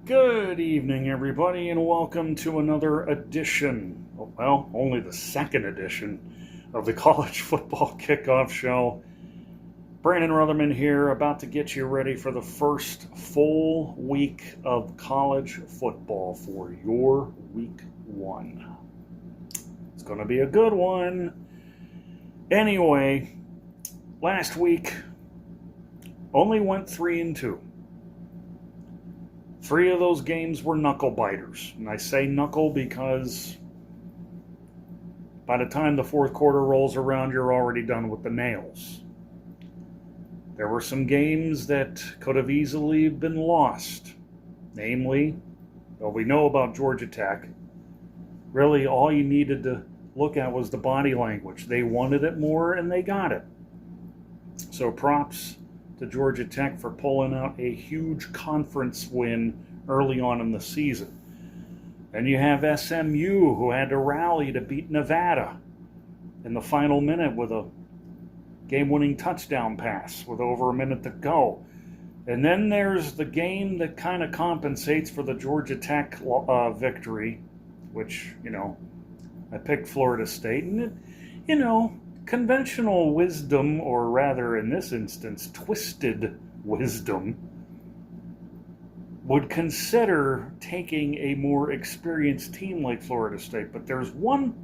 Good evening, everybody, and welcome to another edition, well, only the second edition of the College Football Kickoff Show. Brandon Rutherman here, about to get you ready for the first full week of college football for your week one. It's going to be a good one. Anyway, last week only went 3-2. Three of those games were knuckle biters. And I say knuckle because by the time the fourth quarter rolls around, you're already done with the nails. There were some games that could have easily been lost. Namely, well, we know about Georgia Tech. Really, all you needed to look at was the body language. They wanted it more, and they got it. So props to Georgia Tech for pulling out a huge conference win early on in the season. And you have SMU, who had to rally to beat Nevada in the final minute with a game-winning touchdown pass with over a minute to go. And then there's the game that kind of compensates for the Georgia Tech victory, which, I picked Florida State. And, conventional wisdom, or rather in this instance, twisted wisdom, would consider taking a more experienced team like Florida State. But there's one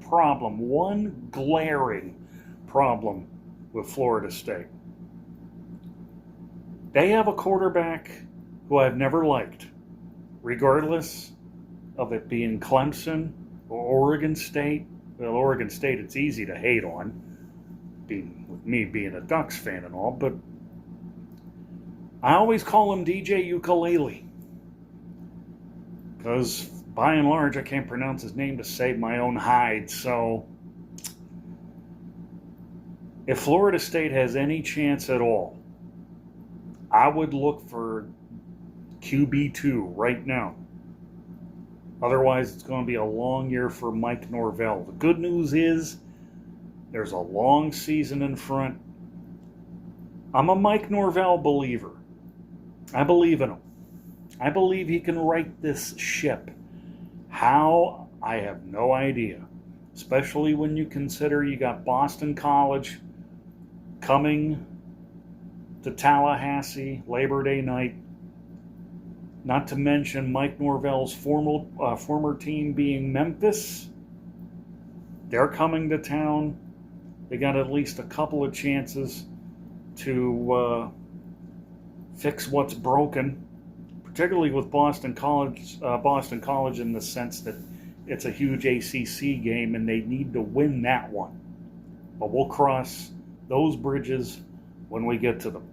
glaring problem with Florida State. They have a quarterback who I've never liked, regardless of it being Clemson or Oregon State. Well, Oregon State, it's easy to hate on, with me being a Ducks fan and all, but I always call him DJ Ukulele, because by and large I can't pronounce his name to save my own hide. So if Florida State has any chance at all, I would look for QB2 right now. Otherwise, it's going to be a long year for Mike Norvell. The good news is there's a long season in front. I'm a Mike Norvell believer. I believe in him. I believe he can right this ship. How? I have no idea. Especially when you consider you got Boston College coming to Tallahassee Labor Day night. Not to mention Mike Norvell's former team being Memphis. They're coming to town. They got at least a couple of chances to fix what's broken, particularly with Boston College in the sense that it's a huge ACC game and they need to win that one. But we'll cross those bridges when we get to them.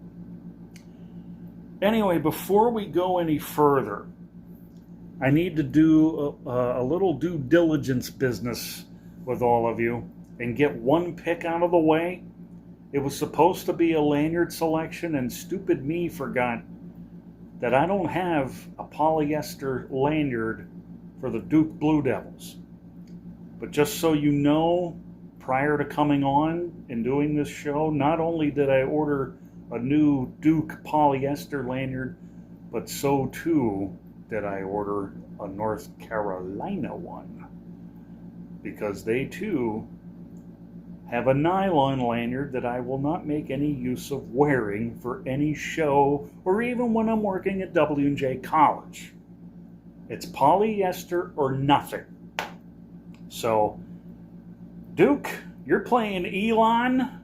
Anyway, before we go any further, I need to do a little due diligence business with all of you and get one pick out of the way. It was supposed to be a lanyard selection, and stupid me forgot that I don't have a polyester lanyard for the Duke Blue Devils. But just so you know, prior to coming on and doing this show, not only did I order a new Duke polyester lanyard, but so too did I order a North Carolina one, because they too have a nylon lanyard that I will not make any use of wearing for any show or even when I'm working at W&J College. It's polyester or nothing. So, Duke, you're playing Elon.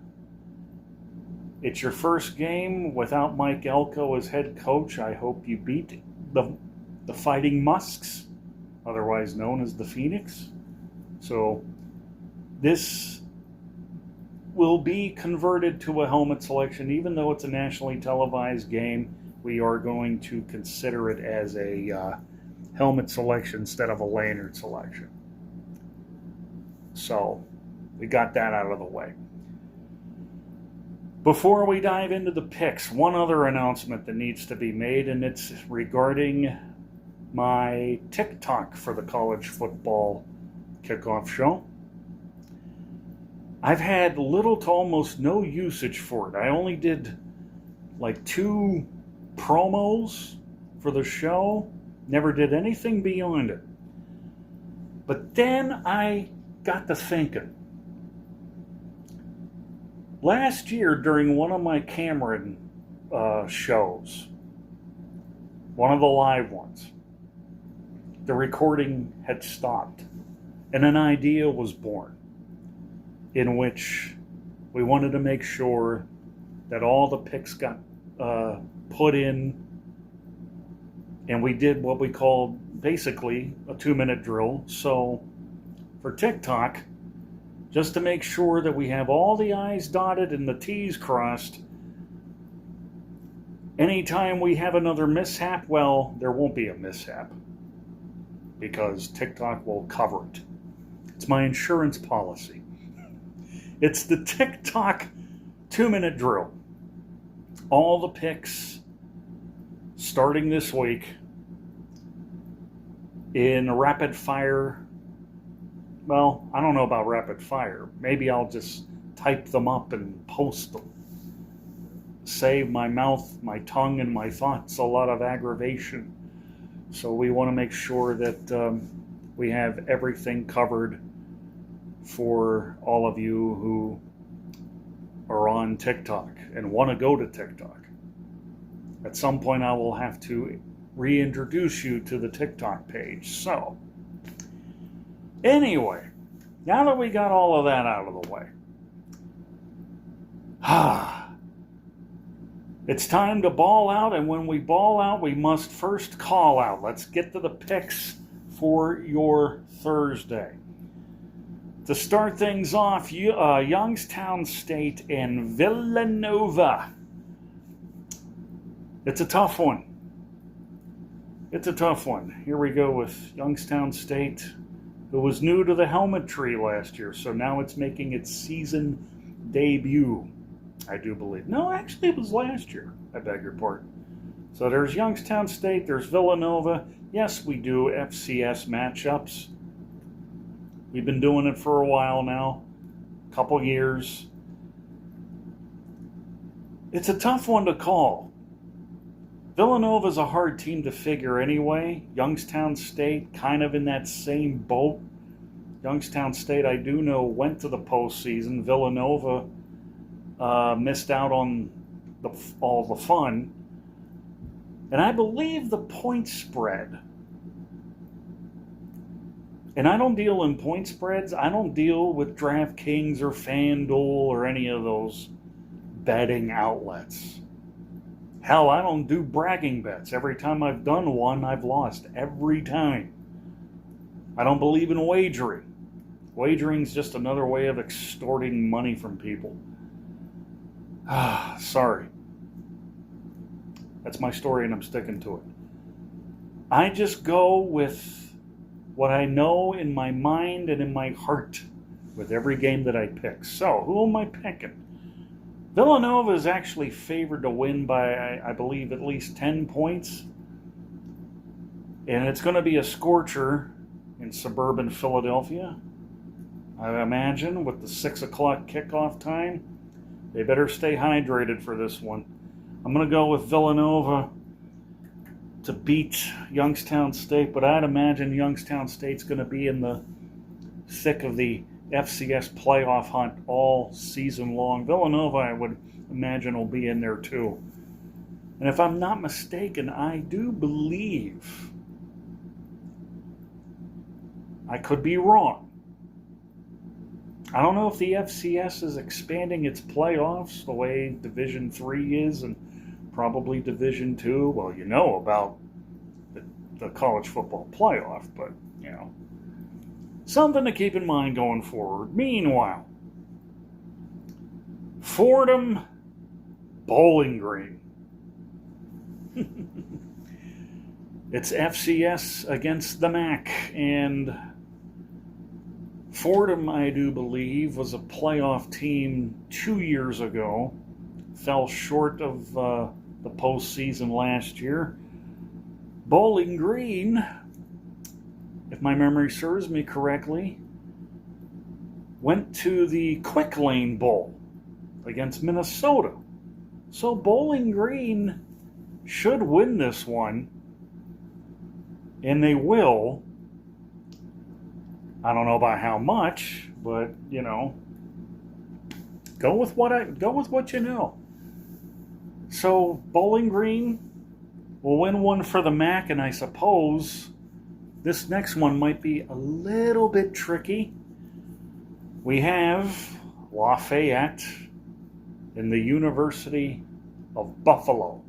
It's your first game without Mike Elko as head coach. I hope you beat the Fighting Musks, otherwise known as the Phoenix. So this will be converted to a helmet selection. Even though it's a nationally televised game, we are going to consider it as a helmet selection instead of a lanyard selection. So we got that out of the way. Before we dive into the picks, one other announcement that needs to be made, and it's regarding my TikTok for the College Football Kickoff Show. I've had little to almost no usage for it. I only did like 2 promos for the show, Never did anything beyond it. But then I got to thinking. Last year, during one of my Cameron shows, one of the live ones, the recording had stopped, and an idea was born in which we wanted to make sure that all the picks got put in, and we did what we called basically a 2-minute drill. So for TikTok, just to make sure that we have all the I's dotted and the T's crossed, anytime we have another mishap, well, there won't be a mishap because TikTok will cover it. It's my insurance policy. It's the TikTok 2-minute drill. All the picks starting this week in rapid fire. Well, I don't know about rapid fire. Maybe I'll just type them up and post them. Save my mouth, my tongue, and my thoughts a lot of aggravation. So we want to make sure that we have everything covered for all of you who are on TikTok and want to go to TikTok. At some point, I will have to reintroduce you to the TikTok page. So, anyway, now that we got all of that out of the way, it's time to ball out, and when we ball out, we must first call out. Let's get to the picks for your Thursday. To start things off, Youngstown State and Villanova. It's a tough one. Here we go with Youngstown State, who was new to the helmet tree last year, so now it's making its season debut, I do believe. No, actually it was last year. I beg your pardon. So there's Youngstown State, there's Villanova. Yes, we do FCS matchups. We've been doing it for a while now, a couple years. It's a tough one to call. Villanova's a hard team to figure anyway. Youngstown State, kind of in that same boat. Youngstown State, I do know, went to the postseason. Villanova missed out on all the fun. And I believe the point spread. And I don't deal in point spreads. I don't deal with DraftKings or FanDuel or any of those betting outlets. Hell, I don't do bragging bets. Every time I've done one, I've lost. Every time. I don't believe in wagering. Wagering's just another way of extorting money from people. Sorry. That's my story and I'm sticking to it. I just go with what I know in my mind and in my heart with every game that I pick. So, who am I picking? Villanova is actually favored to win by, I believe, at least 10 points. And it's going to be a scorcher in suburban Philadelphia, I imagine, with the 6 o'clock kickoff time. They better stay hydrated for this one. I'm going to go with Villanova to beat Youngstown State, but I'd imagine Youngstown State's going to be in the thick of the FCS playoff hunt all season long. Villanova, I would imagine, will be in there too. And if I'm not mistaken, I do believe, I could be wrong, I don't know if the FCS is expanding its playoffs the way Division III is and probably Division II. Well, you know about the college football playoff, but, you know, something to keep in mind going forward. Meanwhile, Fordham Bowling Green. It's FCS against the MAC, and Fordham, I do believe, was a playoff team 2 years ago. Fell short of the postseason last year. Bowling Green, if my memory serves me correctly, went to the Quick Lane Bowl against Minnesota. So Bowling Green should win this one. And they will. I don't know about how much, but go with what you know. So Bowling Green will win one for the MAC, and I suppose this next one might be a little bit tricky. We have Lafayette and the University of Buffalo.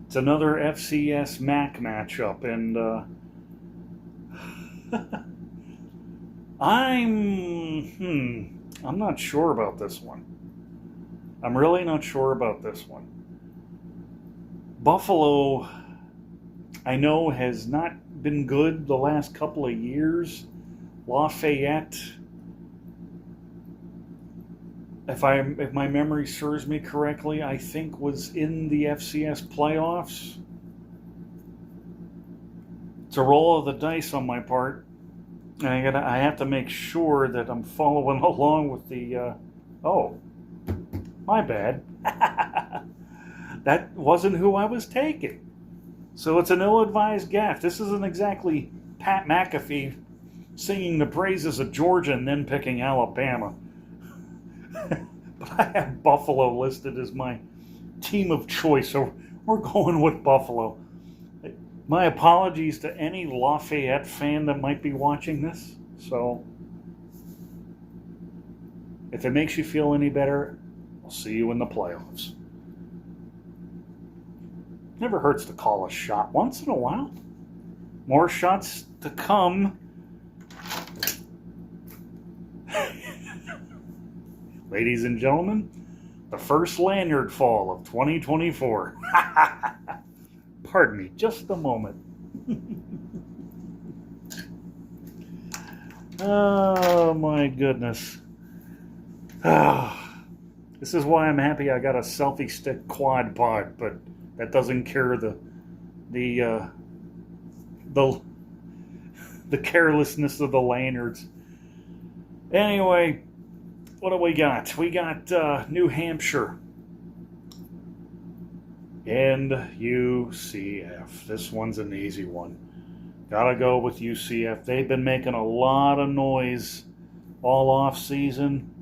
It's another FCS MAC matchup, and I'm not sure about this one. I'm really not sure about this one. Buffalo, I know, has not been good the last couple of years. Lafayette, if my memory serves me correctly, I think was in the FCS playoffs. It's a roll of the dice on my part. And I have to make sure that I'm following along with the. Oh, my bad. That wasn't who I was taking. So it's an ill-advised gaffe. This isn't exactly Pat McAfee singing the praises of Georgia and then picking Alabama. But I have Buffalo listed as my team of choice, so we're going with Buffalo. My apologies to any Lafayette fan that might be watching this. So, if it makes you feel any better, I'll see you in the playoffs. Never hurts to call a shot once in a while. More shots to come. Ladies and gentlemen, the first lanyard fall of 2024. Pardon me, just a moment. Oh, my goodness. This is why I'm happy I got a selfie stick quad pod, but that doesn't cure the carelessness of the lanyards. Anyway, what do we got? We got New Hampshire and UCF. This one's an easy one. Gotta go with UCF. They've been making a lot of noise all off season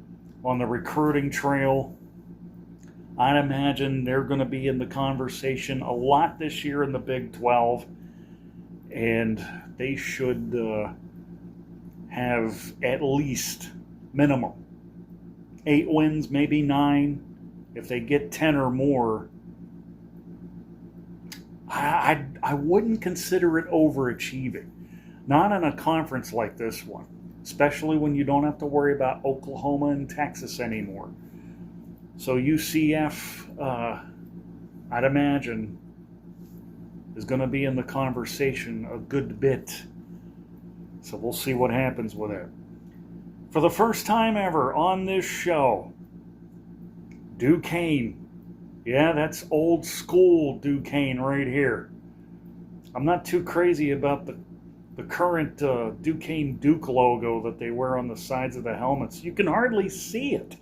on the recruiting trail. I'd imagine they're going to be in the conversation a lot this year in the Big 12, and they should have at least minimum 8 wins, maybe 9. If they get 10 or more, I wouldn't consider it overachieving. Not in a conference like this one, especially when you don't have to worry about Oklahoma and Texas anymore. So UCF, I'd imagine, is going to be in the conversation a good bit. So we'll see what happens with it. For the first time ever on this show, Duquesne. Yeah, that's old school Duquesne right here. I'm not too crazy about the current Duquesne Duke logo that they wear on the sides of the helmets. You can hardly see it.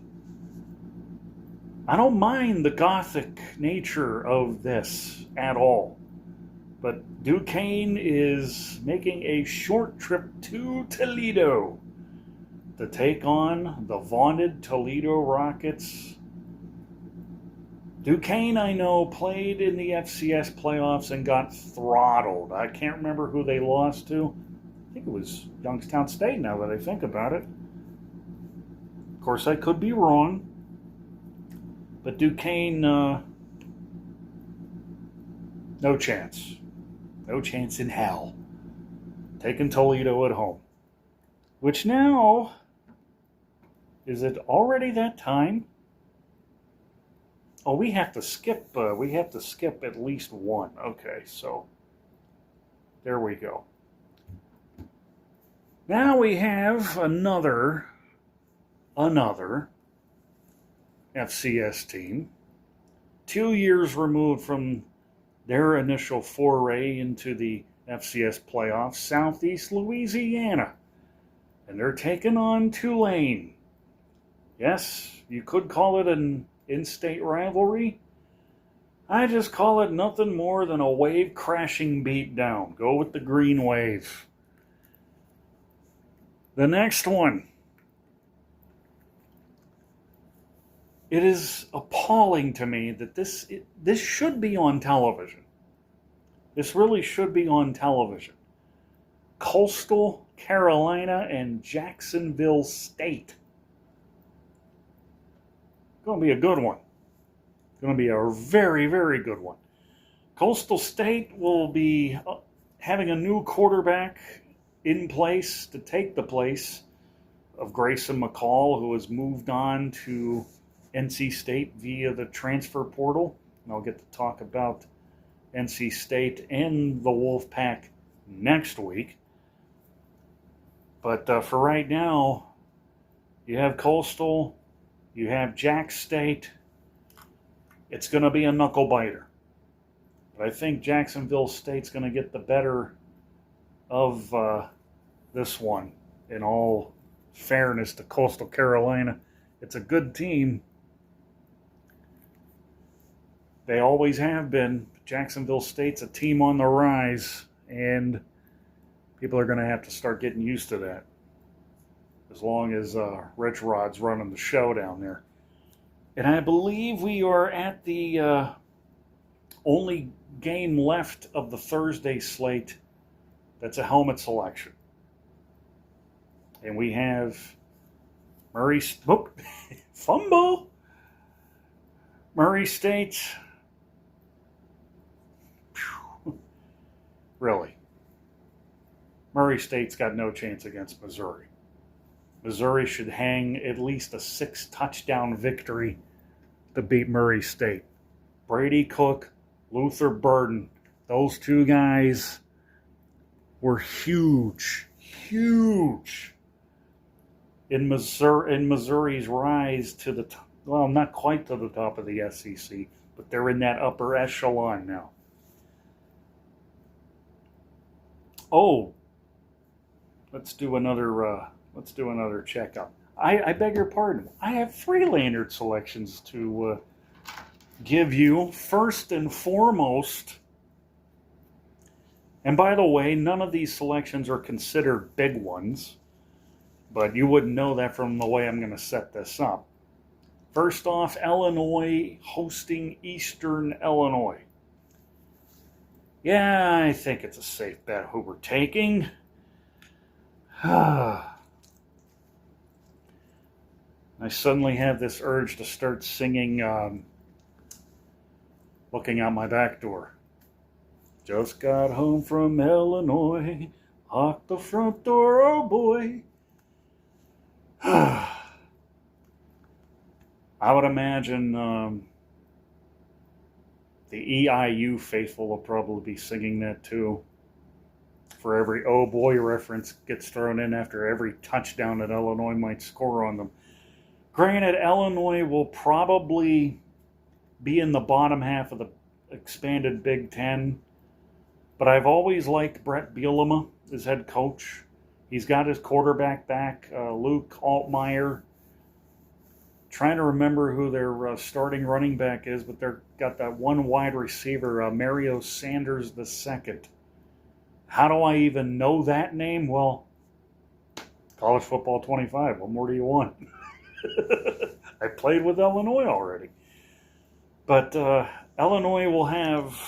I don't mind the Gothic nature of this at all. But Duquesne is making a short trip to Toledo to take on the vaunted Toledo Rockets. Duquesne, I know, played in the FCS playoffs and got throttled. I can't remember who they lost to. I think it was Youngstown State, now that I think about it. Of course, I could be wrong. But Duquesne, no chance. No chance in hell. Taking Toledo at home. Which now, is it already that time? Oh, we have to skip at least one. Okay, so there we go. Now we have another FCS team, 2 years removed from their initial foray into the FCS playoffs, Southeast Louisiana. And they're taking on Tulane. Yes, you could call it an in-state rivalry, I just call it nothing more than a wave crashing beat down. Go with the green wave. The next one. It is appalling to me that this should be on television. This really should be on television. Coastal Carolina and Jacksonville State. Going to be a good one. Going to be a very, very good one. Coastal State will be having a new quarterback in place to take the place of Grayson McCall, who has moved on to NC State via the transfer portal. And I'll get to talk about NC State and the Wolfpack next week. But for right now, you have Coastal, you have Jack State. It's going to be a knuckle biter. But I think Jacksonville State's going to get the better of this one. In all fairness to Coastal Carolina, it's a good team. They always have been. Jacksonville State's a team on the rise, and people are going to have to start getting used to that. As long as Rich Rod's running the show down there. And I believe we are at the only game left of the Thursday slate that's a helmet selection. And we have Murray... fumble! Murray State... Really. Murray State's got no chance against Missouri. Missouri should hang at least a 6-touchdown victory to beat Murray State. Brady Cook, Luther Burden, those two guys were huge in Missouri's rise to the top. Well, not quite to the top of the SEC, but they're in that upper echelon now. Oh, let's do another checkup. I beg your pardon. I have 3 lanyard selections to give you. First and foremost, and by the way, none of these selections are considered big ones, but you wouldn't know that from the way I'm going to set this up. First off, Illinois hosting Eastern Illinois. Yeah, I think it's a safe bet who we're taking. I suddenly have this urge to start singing Looking Out My Back Door. Just got home from Illinois, locked the front door, oh boy. I would imagine the EIU faithful will probably be singing that too. For every oh boy reference gets thrown in after every touchdown that Illinois might score on them. Granted, Illinois will probably be in the bottom half of the expanded Big Ten, but I've always liked Brett Bielema as head coach. He's got his quarterback back, Luke Altmaier. Trying to remember who their starting running back is, but they've got that one wide receiver, Mario Sanders II. How do I even know that name? Well, College Football 25. What more do you want? I played with Illinois already. But Illinois will have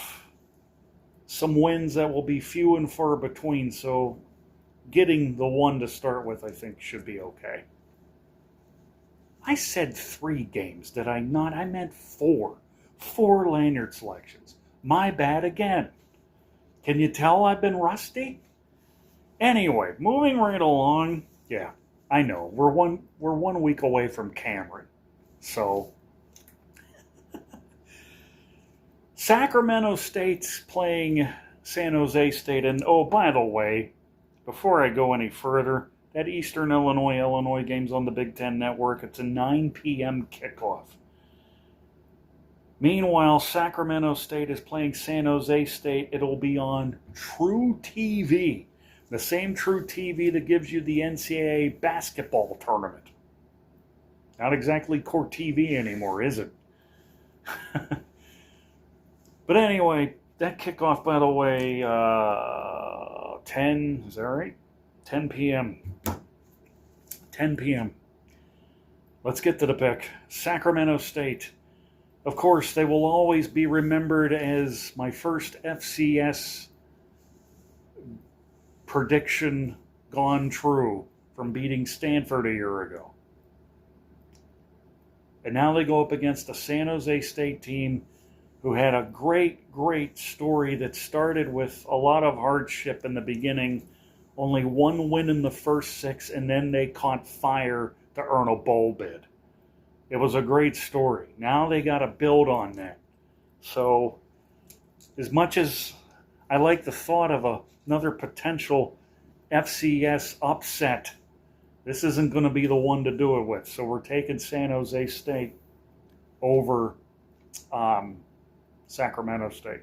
some wins that will be few and far between, so getting the one to start with, I think, should be okay. I said 3 games, did I not? I meant 4. 4 lanyard selections. My bad again. Can you tell I've been rusty? Anyway, moving right along. Yeah, I know. We're one week away from Cameron. So Sacramento State's playing San Jose State. And oh, by the way, before I go any further, that Eastern Illinois game's on the Big Ten Network. It's a 9 p.m. kickoff. Meanwhile, Sacramento State is playing San Jose State. It'll be on True TV, the same True TV that gives you the NCAA basketball tournament. Not exactly Court TV anymore, is it? But anyway, that kickoff, by the way, 10, is that right? 10 p.m. 10 p.m. Let's get to the pick. Sacramento State. Of course, they will always be remembered as my first FCS prediction gone true from beating Stanford a year ago. And now they go up against a San Jose State team who had a great, great story that started with a lot of hardship in the beginning, only one win in the first 6, and then they caught fire to earn a bowl bid. It was a great story. Now they got to build on that. So as much as I like the thought of another potential FCS upset, this isn't going to be the one to do it with. So we're taking San Jose State over Sacramento State.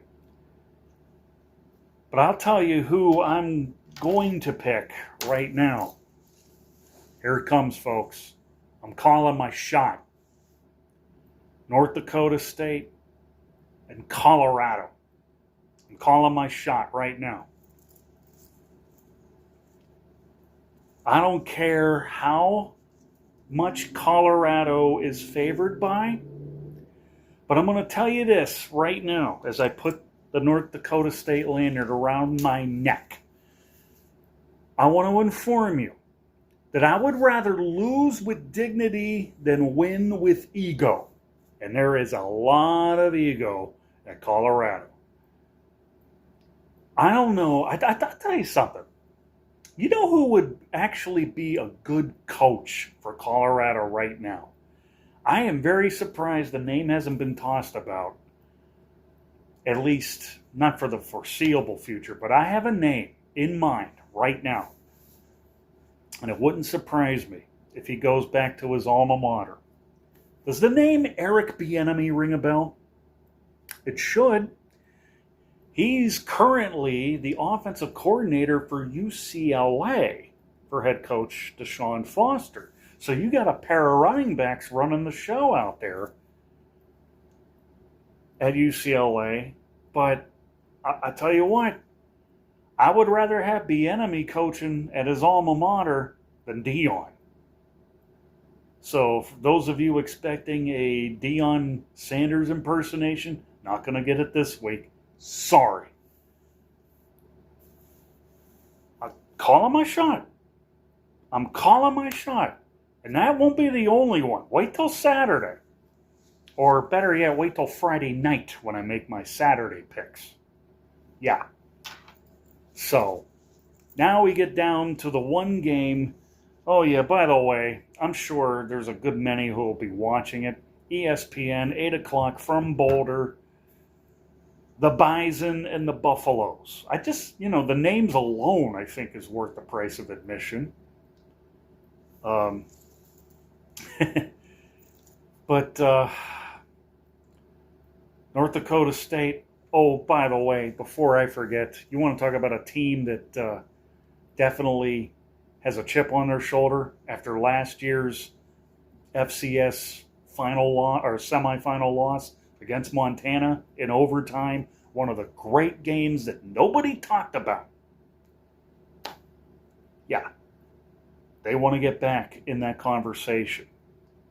But I'll tell you who I'm going to pick right now. Here it comes, folks. I'm calling my shot. North Dakota State and Colorado. I'm calling my shot right now. I don't care how much Colorado is favored by, but I'm going to tell you this right now as I put the North Dakota State lanyard around my neck. I want to inform you that I would rather lose with dignity than win with ego. And there is a lot of ego at Colorado. I don't know. I'll tell you something. You know who would actually be a good coach for Colorado right now? I am very surprised the name hasn't been tossed about. At least not for the foreseeable future. But I have a name in mind right now. And it wouldn't surprise me if he goes back to his alma mater. Does the name Eric Bieniemy ring a bell? It should. He's currently the offensive coordinator for UCLA for head coach Deshaun Foster. So you got a pair of running backs running the show out there at UCLA. But I tell you what, I would rather have Bieniemy coaching at his alma mater than Deion. So for those of you expecting a Deion Sanders impersonation, not going to get it this week. Sorry. I'm calling my shot. I'm calling my shot. And that won't be the only one. Wait till Saturday. Or better yet, wait till Friday night when I make my Saturday picks. Yeah. So, now we get down to the one game. Oh yeah, by the way, I'm sure there's a good many who will be watching it. ESPN, 8 o'clock from Boulder. The Bison and the Buffaloes. I just, the names alone, I think, is worth the price of admission. But North Dakota State, oh, by the way, before I forget, you want to talk about a team that definitely has a chip on their shoulder after last year's FCS final loss or semifinal loss against Montana in overtime, one of the great games that nobody talked about. Yeah, they want to get back in that conversation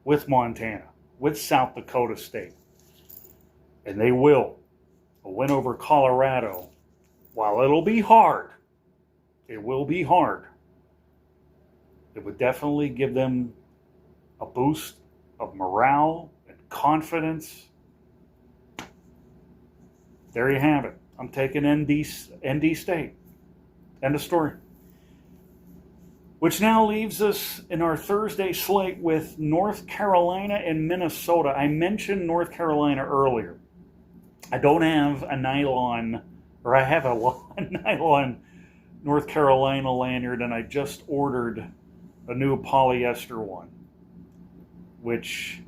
with Montana, with South Dakota State. And they will. A win over Colorado, while it'll be hard, it will be hard. It would definitely give them a boost of morale and confidence. There you have it. I'm taking ND State. End of story. Which now leaves us in our Thursday slate with North Carolina and Minnesota. I mentioned North Carolina earlier. I don't have a nylon, or I have a nylon North Carolina lanyard, and I just ordered a new polyester one, which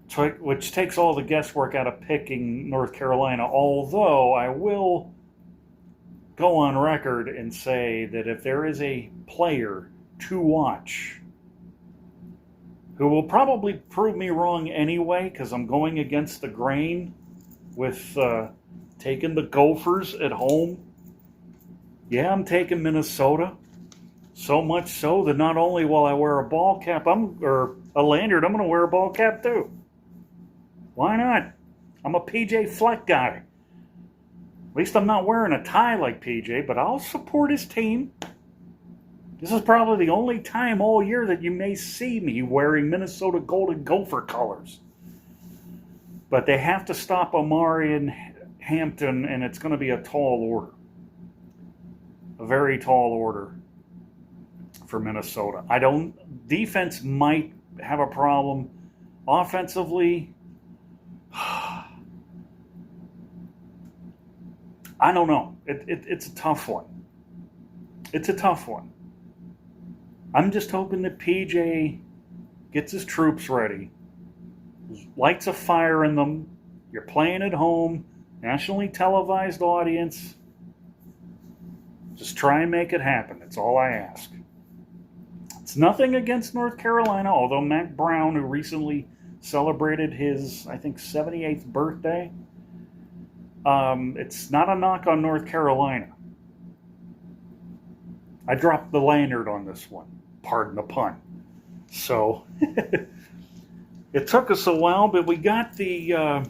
takes all the guesswork out of picking North Carolina, although I will go on record and say that if there is a player to watch who will probably prove me wrong anyway, because I'm going against the grain with taking the Gophers at home. Yeah, I'm taking Minnesota. So much so that not only will I wear a ball cap, or a lanyard, I'm going to wear a ball cap too. Why not? I'm a PJ Fleck guy. At least I'm not wearing a tie like PJ, but I'll support his team. This is probably the only time all year that you may see me wearing Minnesota Golden Gopher colors. But they have to stop Amari and Hampton, and it's going to be a tall order. A very tall order for Minnesota. Defense might have a problem. Offensively, I don't know. It's a tough one. It's a tough one. I'm just hoping that PJ gets his troops ready, lights a fire in them. You're playing at home, nationally televised audience. Just try and make it happen. That's all I ask. It's nothing against North Carolina, although Mac Brown, who recently celebrated his, I think, 78th birthday, it's not a knock on North Carolina. I dropped the lanyard on this one. Pardon the pun. So, it took us a while, but we got the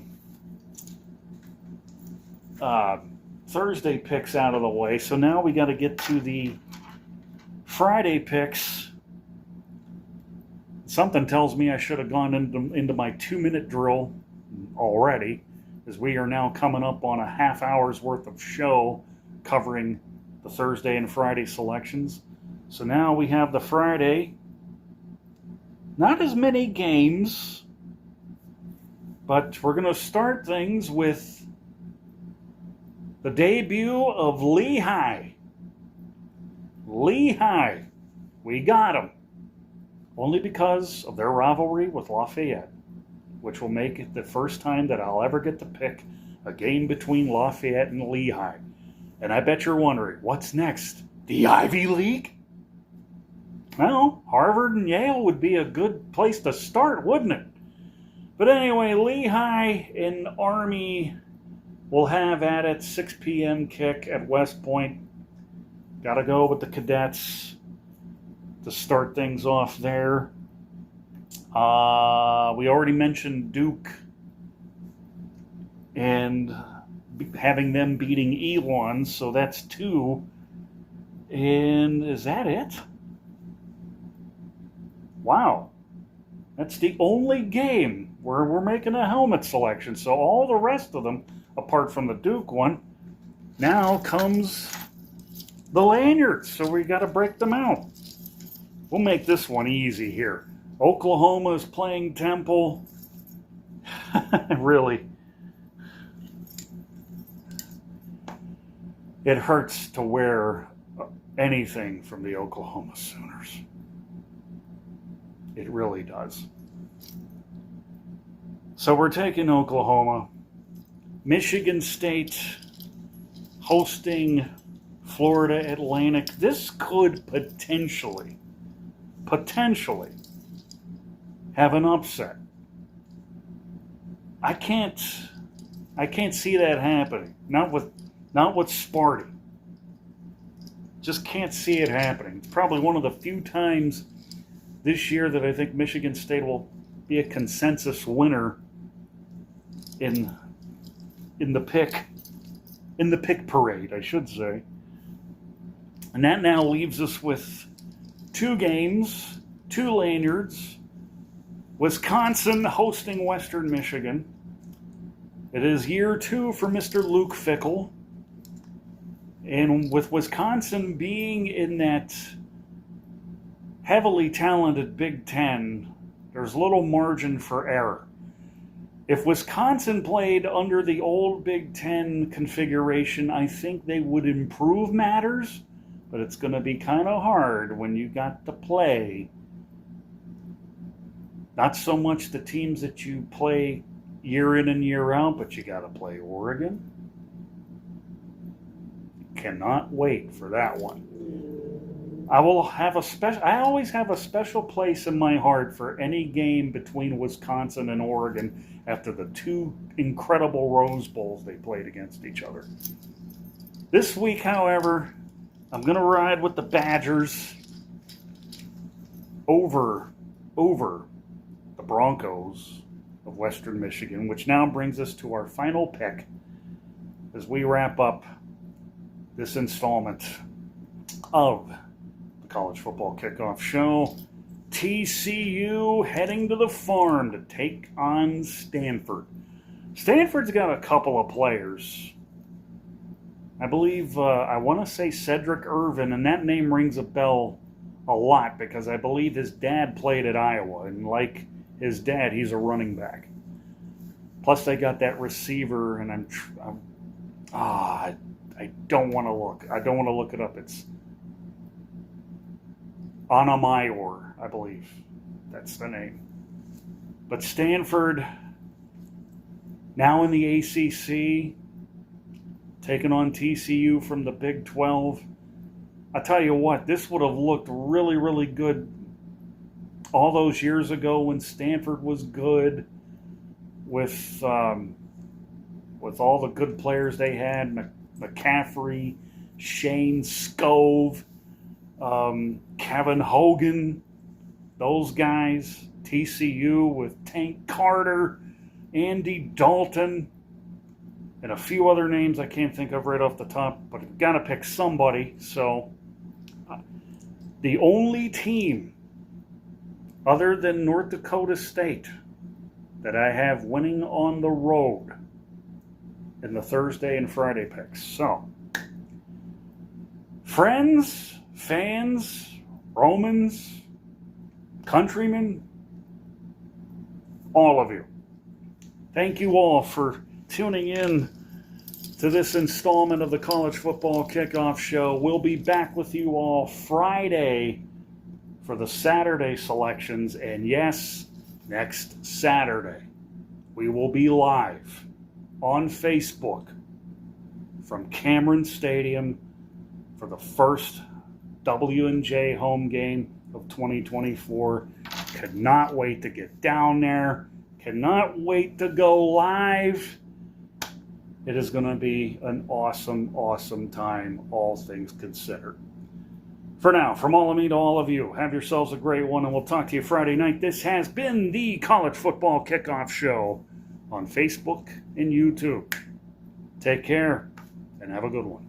Thursday picks out of the way. So now we got to get to the Friday picks. Something tells me I should have gone into my 2-minute drill already, as we are now coming up on a half hour's worth of show covering the Thursday and Friday selections. So now we have the Friday. Not as many games, but we're going to start things with the debut of Lehigh. Lehigh. We got them. Only because of their rivalry with Lafayette, which will make it the first time that I'll ever get to pick a game between Lafayette and Lehigh. And I bet you're wondering, what's next? The Ivy League? Well, Harvard and Yale would be a good place to start, wouldn't it? But anyway, Lehigh and Army will have at it 6 p.m. kick at West Point. Got to go with the Cadets to start things off there. We already mentioned Duke and having them beating Elon, so that's 2. And is that it? Wow. That's the only game where we're making a helmet selection. So all the rest of them, apart from the Duke one, now comes the lanyards. So we got to break them out. We'll make this one easy here. Oklahoma is playing Temple. Really. It hurts to wear anything from the Oklahoma Sooners. It really does. So we're taking Oklahoma. Michigan State hosting Florida Atlantic. This could potentially have an upset. I can't see that happening. Not with Sparty. Just can't see it happening. It's probably one of the few times this year that I think Michigan State will be a consensus winner in the pick parade, I should say. And that now leaves us with 2 games, 2 lanyards. Wisconsin hosting Western Michigan. It is year 2 for Mr. Luke Fickell. And with Wisconsin being in that heavily talented Big Ten, there's little margin for error. If Wisconsin played under the old Big Ten configuration, I think they would improve matters, but it's going to be kind of hard when you got to play not so much the teams that you play year in and year out, but you got to play Oregon. Cannot wait for that one. I will have a special. I always have a special place in my heart for any game between Wisconsin and Oregon after the two incredible Rose Bowls they played against each other. This week, however, I'm going to ride with the Badgers over the Broncos of Western Michigan, which now brings us to our final pick as we wrap up this installment of the College Football Kickoff Show. TCU heading to the Farm to take on Stanford. Stanford's got a couple of players. I believe, I want to say Cedric Irvin, and that name rings a bell a lot because I believe his dad played at Iowa, and like his dad, he's a running back. Plus, they got that receiver, and I don't want to look. I don't want to look it up. It's Anamayor, I believe. That's the name. But Stanford, now in the ACC, taking on TCU from the Big 12. I tell you what, this would have looked really, really good all those years ago when Stanford was good with all the good players they had, McCaffrey, Shane Scove, Kevin Hogan, those guys, TCU with Tank Carter, Andy Dalton, and a few other names I can't think of right off the top, but I've got to pick somebody. So the only team other than North Dakota State that I have winning on the road in the Thursday and Friday picks. So, friends, fans, Romans, countrymen, all of you, thank you all for tuning in to this installment of the College Football Kickoff Show. We'll be back with you all Friday for the Saturday selections. And yes, next Saturday, we will be live on Facebook from Cameron Stadium for the first W&J home game of 2024. Could not wait to get down there. Cannot wait to go live. It is going to be an awesome, awesome time, all things considered. For now, from all of me to all of you, have yourselves a great one, and we'll talk to you Friday night. This has been the College Football Kickoff Show on Facebook and YouTube. Take care, and have a good one.